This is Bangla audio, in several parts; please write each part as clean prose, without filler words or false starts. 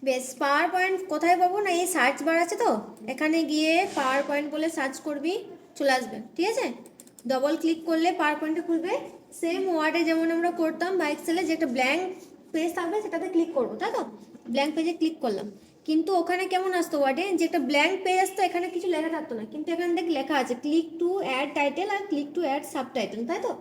বেশ, পাওয়ার পয়েন্ট কোথায় পাবো না, এই সার্চ বার আছে তো, এখানে গিয়ে পাওয়ার পয়েন্ট বলে সার্চ করবি, চলে আসবে। ঠিক আছে, ডবল ক্লিক করলে পাওয়ার পয়েন্টে খুলবে। সেম ওয়ার্ডে যেমন আমরা করতাম বা এক্সেলে, যে একটা ব্ল্যাঙ্ক পেজ থাকবে সেটাতে ক্লিক করবো, তাই তো? ব্ল্যাঙ্ক পেজে ক্লিক করলাম, কিন্তু ওখানে কেমন আসতো ওয়ার্ডে, যে একটা ব্ল্যাঙ্ক পেজ আসতো, এখানে কিছু লেখা থাকতো না, কিন্তু এখানে দেখ লেখা আছে ক্লিক টু অ্যাড টাইটেল আর ক্লিক টু অ্যাড সাবটাইটেল, তাই তো?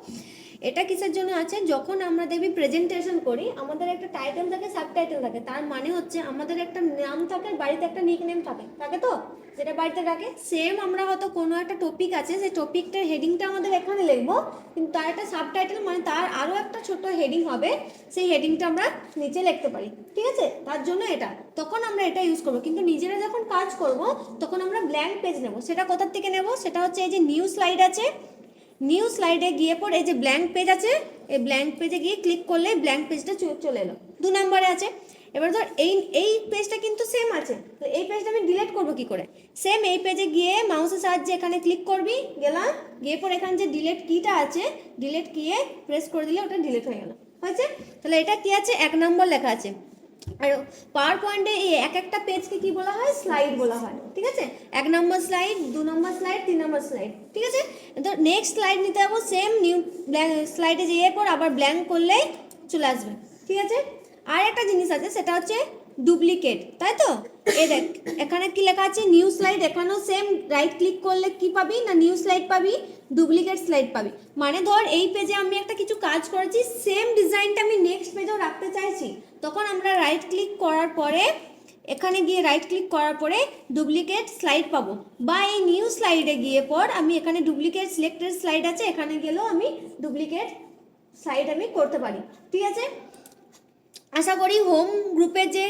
এটা কিসের জন্য আছে, যখন আমরা দেখবি প্রেজেন্টেশন করি, আমাদের একটা টাইটেল থাকে, সাবটাইটেল থাকে, তার মানে হচ্ছে আমাদের একটা নাম থাকে, বাড়িতে একটা নিক নেম থাকে, থাকে তো, যেটা বাড়িতে থাকে। সেম আমরা হয়তো কোনো একটা টপিক আছে, সেই টপিকটার হেডিংটা আমাদের এখানে লিখবো, কিন্তু তার একটা সাবটাইটেল মানে তার আরও একটা ছোট হেডিং হবে, সেই হেডিংটা আমরা নিচে লিখতে পারি। ঠিক আছে, তার জন্য এটা, তখন আমরা এটা ইউজ করবো। কিন্তু নিজেরা যখন কাজ করব তখন আমরা ব্ল্যাঙ্ক পেজ নেব। সেটা কোথার থেকে নেব, সেটা হচ্ছে এই যে নিউ স্লাইড আছে, নিউ স্লাইডে গিয়ে পর এই যে ব্ল্যাঙ্ক পেজ আছে, এই ব্ল্যাঙ্ক পেজে গিয়ে ক্লিক করলে ব্ল্যাঙ্ক পেজটা চলে এলো, 2 নম্বরে আছে। এবার ধর এই পেজটা কিন্তু সেম আছে, তো এই পেজটা আমি ডিলিট করবো কি করে? সেম এই পেজে গিয়ে মাউসের সাহায্যে এখানে ক্লিক করবি, গেলাম, গিয়ে পর এখানে যে ডিলিট কিটা আছে, ডিলিট কিয়ে প্রেস করে দিলে ওটা ডিলিট হয়ে গেল, হয়েছে। তাহলে এটা কি আছে, 1 নম্বর লেখা আছে। আর পাওয়ার পয়েন্টে এই এক একটা পেজকে কি বলা হয়, স্লাইড বলা হয়। ঠিক আছে, 1 নম্বর স্লাইড, 2 নম্বর স্লাইড, 3 নম্বর স্লাইড। ঠিক আছে, তো নেক্সট স্লাইড নিতে যাবো, সেম নিউ স্লাইডে যেয়ে পর আবার ব্ল্যাঙ্ক করলেই চলে আসবে। ঠিক আছে, আর একটা জিনিস আছে, সেটা হচ্ছে ডুপ্লিকেট, তাই তো? এই দেখ, এখানে কি লেখা আছে, নিউ স্লাইড, এখানেও সেম রাইট ক্লিক করলে কি পাবি না, নিউ স্লাইড পাবি, ডুপ্লিকেট স্লাইড পাবি। মানে ধর এই পেজে আমি একটা কিছু কাজ করেছি, সেম ডিজাইনটা আমি নেক্সট পেজেও রাখতে চাইছি, তখন আমরা রাইট ক্লিক করার পরে, এখানে গিয়ে রাইট ক্লিক করার পরে ডুপ্লিকেট স্লাইড পাবো, বা এই নিউ স্লাইডে গিয়ে পর আমি এখানে ডুপ্লিকেট সিলেক্টেড স্লাইড আছে, এখানে গেলেও আমি ডুপ্লিকেট স্লাইড আমি করতে পারি। ঠিক আছে, আশা করি হোম গ্রুপের যে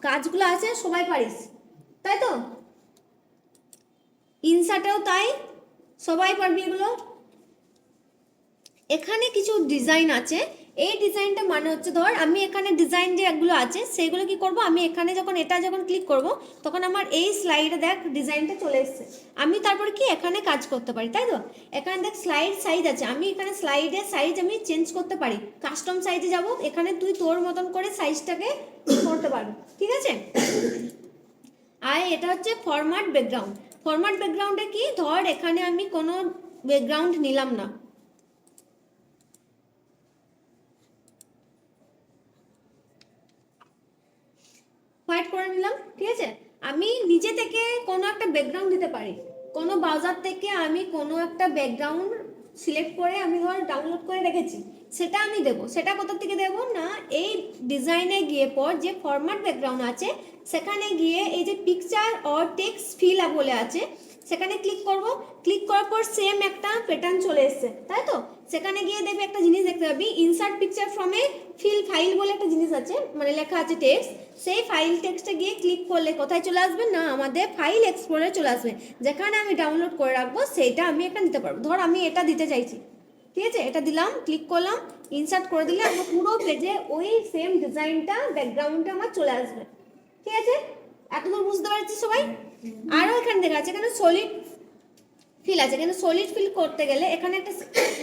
কাজগুলো আছে সবাই পারিস, তাই তো? ইনসার্টেও তাই, সবাই পারবি এগুলো। এখানে কিছু ডিজাইন আছে, এই ডিজাইনটা মানে হচ্ছে ধর আমি এখানে ডিজাইন যেগুলো আছে সেগুলো কি করব, আমি এখানে যখন এটা যখন ক্লিক করব তখন আমার এই স্লাইডে দেখ ডিজাইনটা চলে এসছে, আমি তারপরে কি এখানে কাজ করতে পারি, তাই তো? এখানে দেখ স্লাইড সাইজ আছে, আমি এখানে স্লাইডের সাইজ আমি চেঞ্জ করতে পারি, কাস্টম সাইজে যাব, এখানে তুই তোর মতন করে সাইজটাকে করতে পারবি। ঠিক আছে, আর এটা হচ্ছে ফরম্যাট ব্যাকগ্রাউন্ড। ফরম্যাট ব্যাকগ্রাউন্ডে কি, ধর এখানে আমি কোনো ব্যাকগ্রাউন্ড নিলাম না, হোয়াইট করে নিলাম। ঠিক আছে, আমি নিজে থেকে কোনো একটা ব্যাকগ্রাউন্ড দিতে পারি, কোনো ব্রাউজার থেকে আমি কোনো একটা ব্যাকগ্রাউন্ড সিলেক্ট করে আমি ধর ডাউনলোড করে রেখেছি, সেটা আমি দেবো। সেটা কোথা থেকে দেবো না, এই ডিজাইনে গিয়ে পর যে ফরম্যাট ব্যাকগ্রাউন্ড আছে সেখানে গিয়ে এই যে পিকচার অর টেক্সট ফিল বলে আছে, সেখানে ক্লিক করব, ক্লিক করার পর সেম একটা প্যাটার্ন চলে এসছে, তাই তো? সেখানে গিয়ে দেখবি একটা জিনিস দেখতে পাবি, insert picture from a fill file বলে একটা জিনিস আছে, মানে লেখা আছে টেক্সট, সেই ফাইল টেক্সটে গিয়ে ক্লিক করলে কোথায় চলে আসবে না, আমাদের ফাইল এক্সপ্লোরে চলে আসবে, যেখানে আমি ডাউনলোড করে রাখবো সেইটা আমি একটা দিতে পারবো। ধর আমি এটা দিতে চাইছি, ঠিক আছে, এটা দিলাম, ক্লিক করলাম, ইনসার্ট করে দিলে আমার পুরো পেজে ওই সেম ডিজাইনটা ব্যাকগ্রাউন্ডটা আমার চলে আসবে। ঠিক আছে, এতদূর বুঝতে পারছি সবাই? আরও এখানে দেখা আছে, এখানে সলিড ফিল আছে, কিন্তু সলিড ফিল করতে গেলে এখানে একটা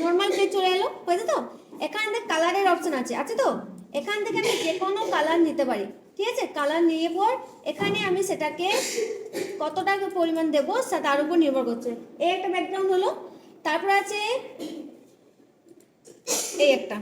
নর্মাল পেজ চলে এলো, হয়েছে তো? এখান থেকে কালারের অপশন আছে, আছে তো? এখান থেকে আমি যে কোনো কালার নিতে পারি। ঠিক আছে, কালার নিয়ে পর এখানে আমি সেটাকে কতটা পরিমাণ দেবো তার উপর নির্ভর করছে। এই একটা ব্যাকগ্রাউন্ড হলো, তারপর আছে এই একটা,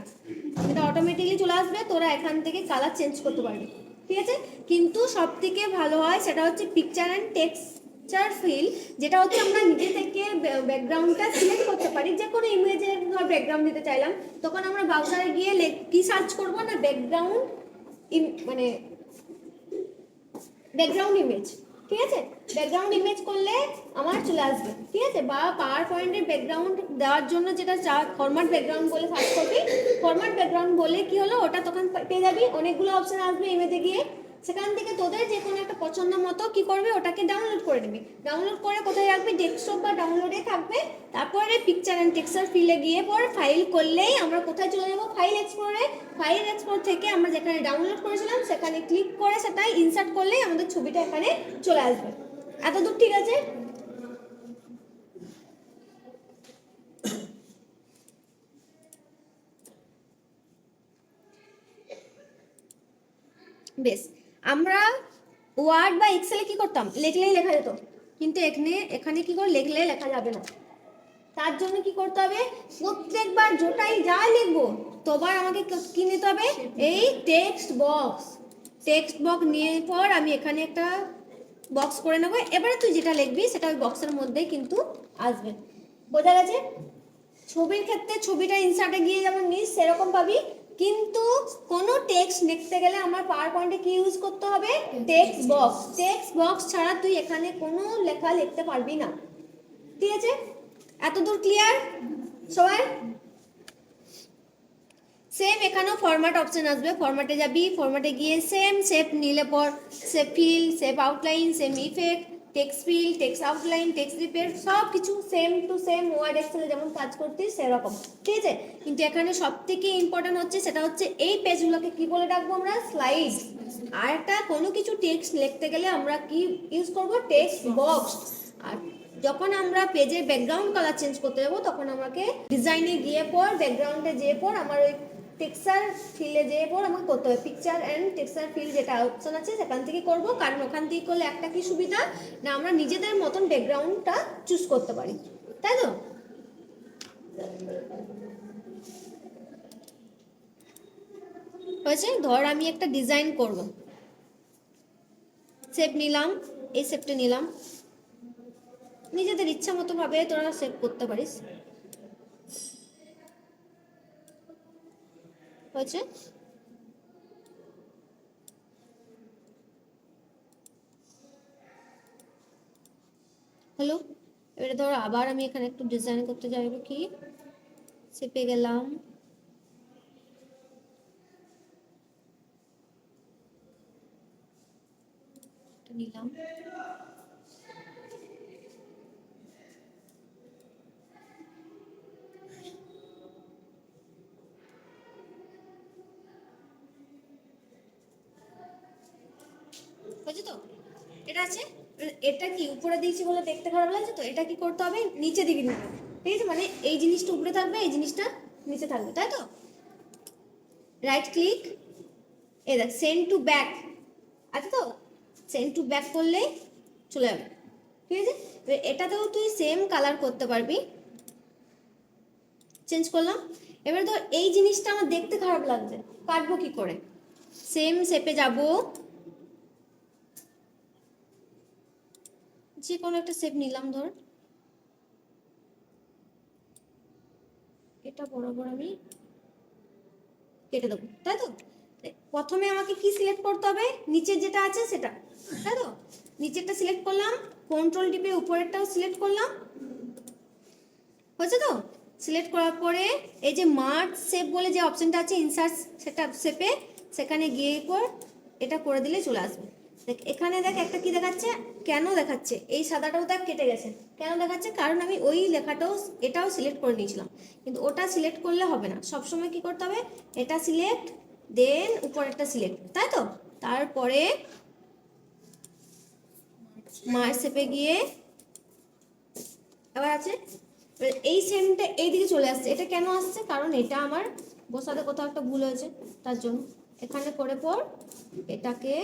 এটা অটোমেটিকলি চলে আসবে, তোরা এখান থেকে কালার চেঞ্জ করতে পারবি। ঠিক আছে, কিন্তু সব থেকে ভালো হয় সেটা হচ্ছে পিকচার অ্যান্ড টেক্সচার ফিল, যেটা হচ্ছে আমরা নিজে থেকে ব্যাকগ্রাউন্ডটা সিলেক্ট করতে পারি। যে কোনো ইমেজের ধর ব্যাকগ্রাউন্ড দিতে চাইলাম, তখন আমরা ব্রাউজারে গিয়ে কি সার্চ করবো না, ব্যাকগ্রাউন্ড মানে ব্যাকগ্রাউন্ড ইমেজ। ঠিক আছে, ব্যাকগ্রাউন্ড ইমেজ করলে আমার চলে আসবে। ঠিক আছে, বা পাওয়ার পয়েন্টের ব্যাকগ্রাউন্ড দেওয়ার জন্য যেটা ফরম্যাট ব্যাকগ্রাউন্ড বলে সার্চ করবি, ফরম্যাট ব্যাকগ্রাউন্ড বলে কি হলো, ওটা তখন পেয়ে যাবি, অনেকগুলো অপশন আসবে ইমেজে গিয়ে, সেখান থেকে তোদের যে কোনো একটা পছন্দ মতো কি করবি, ওটাকে ডাউনলোড করে নিবি। ডাউনলোড করে কোথায় রাখবি, ডেস্কটপ বা ডাউনলোডে থাকবে। তারপরে পিকচার অ্যান্ড টেক্সচার ফিলে গিয়ে পর ফাইল করলেই আমরা কোথায় চলে যাবো, ফাইল এক্সপ্লোরে। ফাইল এক্সপ্লোর থেকে আমরা যেখানে ডাউনলোড করেছিলাম সেখানে ক্লিক করে সেটাই ইনসার্ট করলেই আমাদের ছবিটা এখানে চলে আসবে। এতদূর ঠিক আছে? বেশ, আমরা ওয়ার্ড বা এক্সেলে কি করতাম, লিখলেই লেখা যেত, কিন্তু এখানে এখানে কি করে লিখলে লেখা যাবে না। তার জন্য কি করতে হবে, প্রত্যেকবার যা লিখবো তোবার আমাকে কি নিতে হবে, এই টেক্সট বক্স নিয়ে পর আমি এখানে একটা বক্স করে নেবো। এবারে তুই যেটা লিখবি সেটা ওই বক্সের মধ্যেই কিন্তু আসবে। বোঝা গেছে? ছবির ক্ষেত্রে ছবিটা ইনসার্টে গিয়ে যেমন নিস সেরকম পাবি, কিন্তু কোনো টেক্সট লিখতে গেলে আমার পাওয়ার পয়েন্টে কি ইউজ করতে হবে, টেক্সট বক্স ছাড়া তুই এখানে কোনো লেখা লিখতে পারবি না। ঠিক আছে, এতদূর ক্লিয়ার সবাই? সেম এখানেও ফরম্যাট অপশন আসবে, ফরম্যাটে যাবি, ফরম্যাটে গিয়ে সেম শেপ নিলে পর shape feel, shape outline, same effect, text feel, text outline, text repair, সব কিছু সেম টু সেম ওয়ার্ড এক্সেলে যেমন কাজ করতিস সেরকম। ঠিক আছে, কিন্তু এখানে সব থেকে ইম্পর্টেন্ট হচ্ছে সেটা হচ্ছে এই পেজগুলোকে কি বলে ডাকবো আমরা, স্লাইড। আর একটা কোনো কিছু টেক্সট লিখতে গেলে আমরা কি ইউজ করব, টেক্সট বক্স। আর যখন আমরা পেজের ব্যাকগ্রাউন্ড কালার চেঞ্জ করতে যাবো তখন আমাকে ডিজাইনে গিয়ে পর ব্যাকগ্রাউন্ডে যেয়ে পর আমার ওই টেক্সচার ফিলে যেয়ে পর আমাকে করতে হবে, পিকচার অ্যান্ড টেক্সচার ফিল যেটা অপশন আছে সেখান থেকে করব। কারণ ওখান থেকে করলে একটা কি সুবিধা না, আমরা নিজেদের মতন ব্যাকগ্রাউন্ডটা চুজ করতে পারি, তাই তো? হয়েছে, ধর আমি একটা ডিজাইন করব, শেপ নিলাম, এই শেপটা নিলাম, নিজেদের ইচ্ছা মতো ভাবে তোরা শেপ করতে পারিস। হয়েছে, হলো। এবারে ধরো আবার আমি এখানে একটু ডিজাইন করতে চাইবো, কি শেপে গেলাম, নিলাম, বুঝছো তো? এটা আছে, এটা কি উপরে দিয়েছি বলে দেখতে খারাপ লাগছে তো, এটা কি করতে হবে, নিচে দিকে নিতে হবে। ঠিক আছে, মানে এই জিনিসটা উপরে থাকবে, এই জিনিসটা নিচে থাকবে, তাই তো? রাইট ক্লিক, এই দেখ সেন্ড টু ব্যাক আছে তো, সেন্ড টু ব্যাক করলেই চলে যাবে। ঠিক আছে, এটাতেও তুই সেম কালার করতে পারবি। চেঞ্জ করলাম। এবার ধর এই জিনিসটা আমার দেখতে খারাপ লাগছে, কাটবো কি করে, সেম শেপে যাব, যে কোনো একটা শেপ নিলাম, ধর এটা বরাবর আমি কেটে দেবো, তাই তো? প্রথমে আমাকে কি সিলেক্ট করতে হবে, নিচের যেটা আছে সেটা, তাই তো? নিচেরটা সিলেক্ট করলাম, কন্ট্রোল টিপে উপরেরটাও সিলেক্ট করলাম, হয়েছে তো? সিলেক্ট করার পরে এই যে মার্জ শেপ বলে যে অপশনটা আছে ইনসার্ট সেটা শেপে, সেখানে গিয়ে পর এটা করে দিলে চলে আসবে। দেখ এখানে দেখ একটা কি দেখাচ্ছে, কেন দেখাচ্ছে, এই সাদাটাও দেখ কেটে গেছে, কেন দেখাচ্ছে, কারণ আমি ওই লেখাটাও এটাও সিলেক্ট করে নিয়েছিলাম, কিন্তু ওটা সিলেক্ট করলে হবে না, সবসময় কি করতে হবে, এটা সিলেক্ট দেন উপরেরটা সিলেক্ট, তাই তো? তারপরে মার্জ শেপে গিয়ে আবার আছে, এই সেমটা এইদিকে চলে আসছে, এটা কেন আসছে, কারণ এটা আমার বসাতে কোথাও একটা ভুল হয়েছে, তার জন্য এখানে করে পর এটাকে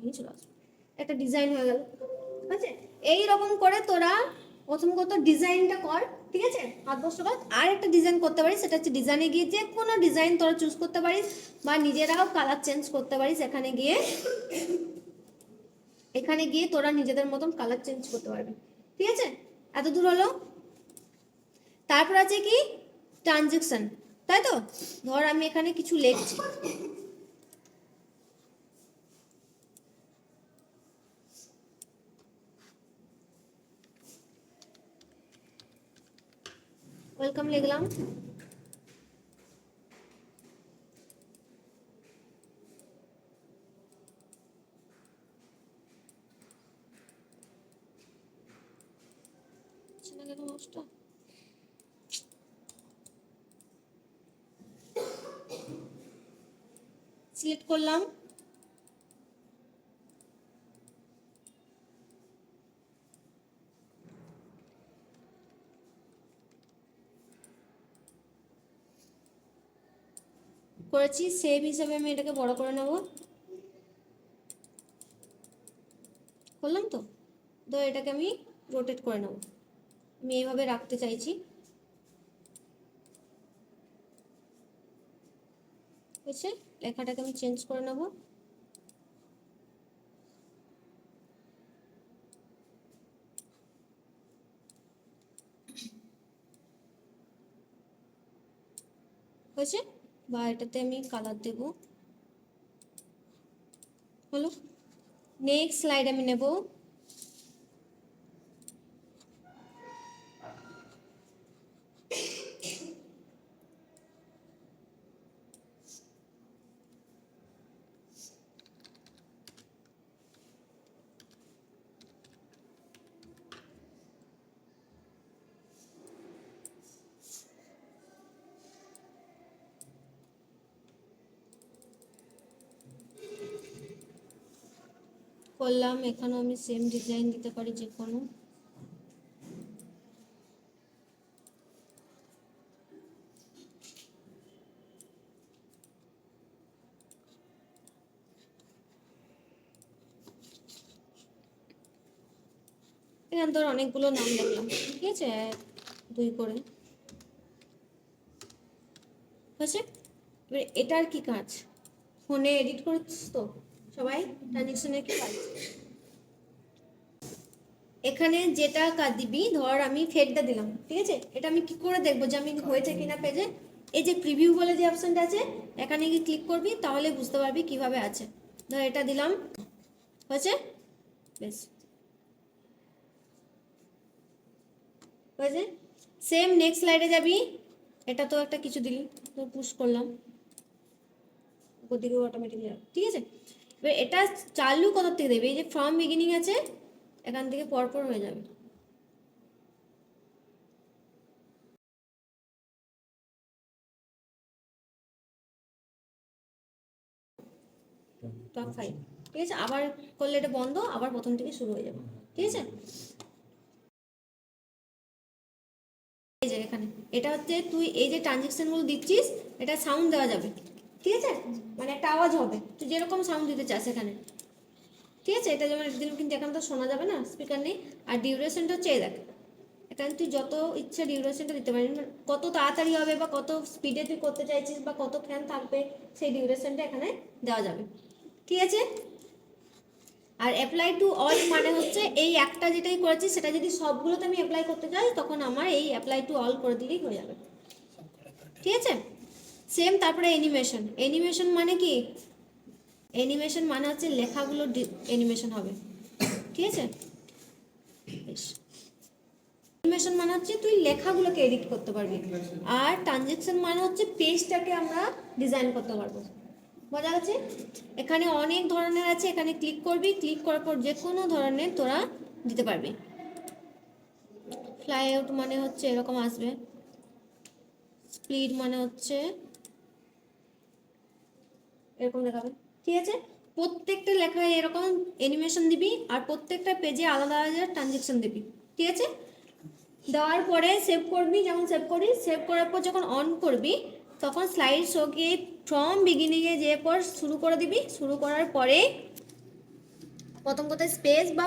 নিয়ে চলে আসবে, একটা ডিজাইন হয়ে গেল। ঠিক আছে, এইরকম করে তোরা প্রথম কত ডিজাইনটা কর, ঠিক আছে, হাত বসতে কর। আর একটা ডিজাইন করতে পারিস, সেটা হচ্ছে ডিজাইনে গিয়ে যে কোনো ডিজাইন তোরা চুজ করতে পারিস, বা নিজেরাও কালার চেঞ্জ করতে পারিস, এখানে গিয়ে তোরা নিজেদের মতন কালার চেঞ্জ করতে পারবি। ঠিক আছে, এত দূর হলো। তারপর আছে কি, ট্রানজেকশন, তাই তো? ধর আমি এখানে কিছু লিখছি, ওয়েলকাম লিখলাম, সিলেক্ট করলাম, করেছি সেভ হিসাবে আমি এটাকে বড় করে নেব, করলাম তো। তো এটাকে আমি রোটেট করে নেব, আমি এইভাবে রাখতে চাইছি, বুঝছে? লেখাটাকে আমি চেঞ্জ করে নেব, হয়েছে? বা এটাতে আমি কালার দেব, হলো। নেক্সট স্লাইড আমি নেব, করলাম। এখানেও আমি সেম ডিজাইন দিতে পারি যে কোনো, এখানে তোর অনেকগুলো নাম দেখলাম, ঠিক আছে, 1 2 করে হয়েছে। এবার এটার কি কাজ, ফোনে এডিট করছিস তো সবাই, ট্রানজিশনের কি কাজ, এখানে যেটা কাজ দিবি, ধর আমি ফেডটা দিলাম, ঠিক আছে, এটা আমি কি করে দেখবো যে আমি হয়েছে কিনা পেজে? এই যে প্রিভিউ বলে যে অপশনটা আছে, এখানে কি ক্লিক করবি, তাহলে বুঝতে পারবি কিভাবে আছে। ধর এটা দিলাম, হয়েছে, বেশ হয়েছে। সেম নেক্সট স্লাইডে যাবি, এটা তো একটা কিছু দিলি, তো পুশ করলাম, উপর দিকে অটোমেটিক যাবে, ঠিক আছে। এবার এটা চালু কোথা থেকে দেবে, এই যে ফ্রম বিগিনিং আছে, এখান থেকে পরপর হয়ে যাবে, টপ 5, ঠিক আছে। আবার করলে এটা বন্ধ, আবার প্রথম থেকে শুরু হয়ে যাবে, ঠিক আছে। এই যে এখানে এটা হচ্ছে তুই এই যে ট্রানজেকশনগুলো দিচ্ছিস, এটা সাউন্ড দেওয়া যাবে, ঠিক আছে, মানে একটা আওয়াজ হবে, তুই যেরকম সাউন্ড দিতে চাস এখানে, ঠিক আছে। এটা যেমন একদিন, কিন্তু এখন তো শোনা যাবে না, স্পিকার নেই। আর ডিউরেশনটা হচ্ছে এই দেখ, এখানে তুই যত ইচ্ছা ডিউরেশনটা দিতে পারিস, কত তাড়াতাড়ি হবে বা কত স্পিডে তুই করতে চাইছিস বা কত ফ্যান থাকবে, সেই ডিউরেশনটা এখানে দেওয়া যাবে, ঠিক আছে। আর অ্যাপ্লাই টু অল মানে হচ্ছে এই একটা যেটাই করেছি সেটা যদি সবগুলোতে আমি অ্যাপ্লাই করতে চাই, তখন আমার এই অ্যাপ্লাই টু অল করে দিলেই হয়ে যাবে, ঠিক আছে। সেম তারপরে অ্যানিমেশন, অ্যানিমেশন মানে কি, অ্যানিমেশন মানে হচ্ছে লেখাগুলো অ্যানিমেশন হবে, ঠিক আছে। বেশ, অ্যানিমেশন মানে হচ্ছে তুই লেখাগুলোকে এডিট করতে পারবি, আর ট্রানজেকশন মানে হচ্ছে পেজটাকে আমরা ডিজাইন করতে পারবো, বোঝা গেছে। এখানে অনেক ধরনের আছে, এখানে ক্লিক করবি, ক্লিক করার পর যে কোনো ধরনের তোরা দিতে পারবি। ফ্লাই আউট মানে হচ্ছে এরকম আসবে, স্প্লিট মানে হচ্ছে এরকম দেখাবে, ঠিক আছে। প্রত্যেকটা লেখায় এরকম অ্যানিমেশন দিবি, আর প্রত্যেকটা পেজে আলাদা আলাদা ট্রানজেকশন দিবি, ঠিক আছে। দেওয়ার পরে সেভ করবি, যেমন সেভ করি, সেভ করার পর যখন অন করবি, তখন স্লাইড শোকে ফ্রম বিগিনিংয়ে যে পর শুরু করে দিবি, শুরু করার পরে প্রথম কোথায় স্পেস বা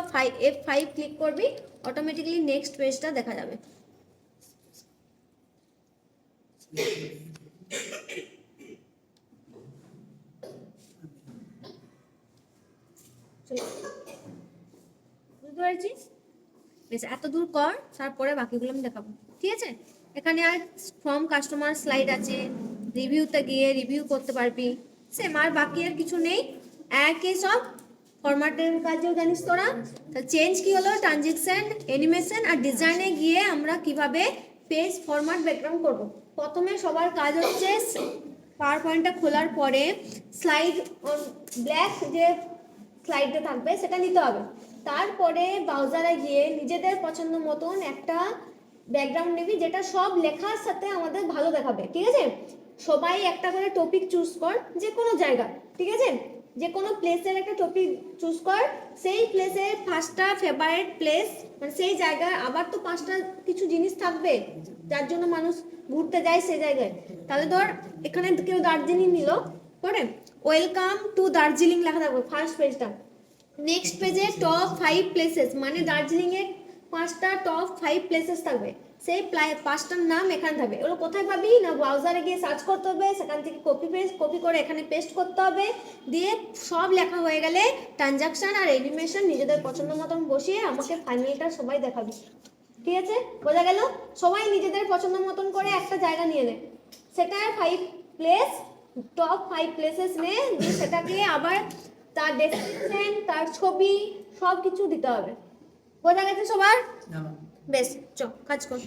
F5 ক্লিক করবি, অটোমেটিক্যালি নেক্সট পেজটা দেখা যাবে। বুঝতে পারছিস? বেশ, এত দূর কর, তারপরে বাকিগুলো আমি দেখাবো, ঠিক আছে। এখানে আর ফ্রম কাস্টমার স্লাইড আছে, রিভিউতে গিয়ে রিভিউ করতে পারবি, সেম, আর বাকি আর কিছু নেই, একই সব। ফরম্যাটের কাজেও জানিস তোরা, তা চেঞ্জ কি হলো, ট্রানজেকশন, অ্যানিমেশন আর ডিজাইনে গিয়ে আমরা কিভাবে পেজ ফরম্যাট ব্যাকগ্রাউন্ড করব। প্রথমে সবার কাজ হচ্ছে পাওয়ার পয়েন্টটা খোলার পরে স্লাইড ব্ল্যাক যে স্লাইডে থাকবে সেটা নিতে হবে, তারপরে ব্রাউজারে গিয়ে নিজেদের পছন্দ মতন একটা ব্যাকগ্রাউন্ড নিবি, যেটা সব লেখার সাথে আমাদের ভালো দেখাবে, ঠিক আছে। সবাই একটা করে টপিক চুজ কর, যে কোনো জায়গা, ঠিক আছে। যে কোনো প্লেসের একটা টপিক চুজ কর, সেই প্লেসের 5টা ফেভারিট প্লেস, মানে সেই জায়গায় আবার তো 5টা কিছু জিনিস থাকবে যার জন্য মানুষ ঘুরতে যায় সেই জায়গায়। তাহলে ধর এখানে কেউ দার্জিলিং নিল, পরে ওয়েলকাম টু দার্জিলিং লেখা থাকবে ফার্স্ট পেজটা। নেক্সট পেজে টপ 5 প্লেসেস, মানে দার্জিলিংয়ের 5টা টপ 5 প্লেসেস থাকবে, সেই 5টার নাম এখানে থাকবে। ওগুলো কোথায় পাবি না, ব্রাউজারে গিয়ে সার্চ করতে হবে, সেখান থেকে কপি করে এখানে পেস্ট করতে হবে, দিয়ে সব লেখা হয়ে গেলে ট্রানজাকশন আর এনিমেশন নিজেদের পছন্দ মতন বসিয়ে আমাকে ফাইনালটা সবাই দেখাবি। ঠিক আছে, বোঝা গেল? সবাই নিজেদের পছন্দ মতন করে একটা জায়গা নিয়ে নেয়, সেটা 5 প্লেস, টপ 5 প্লেসেস নে, দিয়ে সেটাকে আবার তার ডেসক্রিপশন, তার ছবি সব কিছু দিতে হবে। বোঝা গেছে সবার? বেশ, চ কাজ কর।